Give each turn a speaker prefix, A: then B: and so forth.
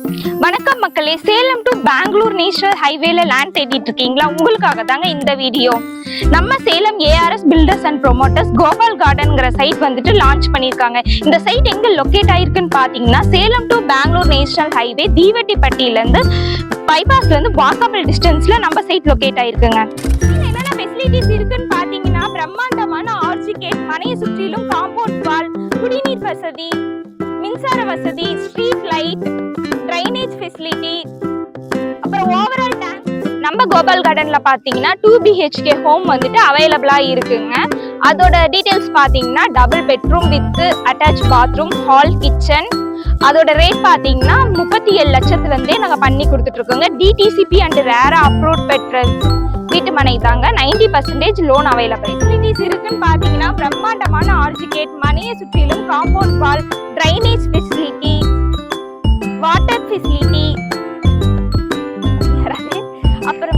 A: வணக்கம் மக்களே, Salem to Bangalore national ஹைவேல லேண்ட் தேடிட்டு இருக்கீங்களா? உங்களுக்காக தாங்க இந்த வீடியோ. நம்ம Salem ARS builders and promoters Gopal கார்டன்ங்கிற சைட் வந்துட்டு லான்ச் பண்ணியிருக்காங்க. இந்த சைட் எங்க லொக்கேட் ஆயிருக்குன்னு பாத்தீங்கன்னா, Salem to Bangalore national highway தீவெட்டிப்பட்டியில இருந்து பைபாஸ்ல இருந்து வாக்கபிள் டிஸ்டன்ஸ்ல நம்ம சைட் லொக்கேட் ஆயிருக்குங்க. என்னென்ன ஃபெசிலிட்டிஸ் இருக்குன்னு பாத்தீங்கன்னா, பிரம்மாண்டமான ஆர்ச்சி கேட், மனையை சுற்றிலும் காம்பவுண்ட் வால், குடிநீர் வசதி, மின்சார வசதி, ஸ்ட்ரீட் லைட், ட்ரைனேஜ் ஃபெசிலிட்டி, அப்புறம் ஓவரால் டேங்க். நம்ம கோபால் கார்டன்ல பாத்தீங்கன்னா 2 BHK ஹோம் வந்துட்டு அவைலபிளா இருக்குங்க. அதோட டீடைல்ஸ் பாத்தீங்கன்னா double bedroom with attach bathroom, hall, kitchen. அதோட ரேட் பாத்தீங்கன்னா 37 லட்சத்துல இருந்தே நாங்க பண்ணி கொடுத்துட்டு இருக்கோங்க. டிடிசிபி அண்ட் ரேரா அப்ரூவ் பெற்ற வீட்டு மனை தாங்க. 90% லோன் அவைலபிள். ஃபெசிலிட்டிஸ் இருக்குன்னு பாத்தீங்கன்னா பிரம்மாண்டமான ஆர்ச்சி கேட், மனையை சுற்றிலும் compound wall, drainage facility, water facility, அப்புறம்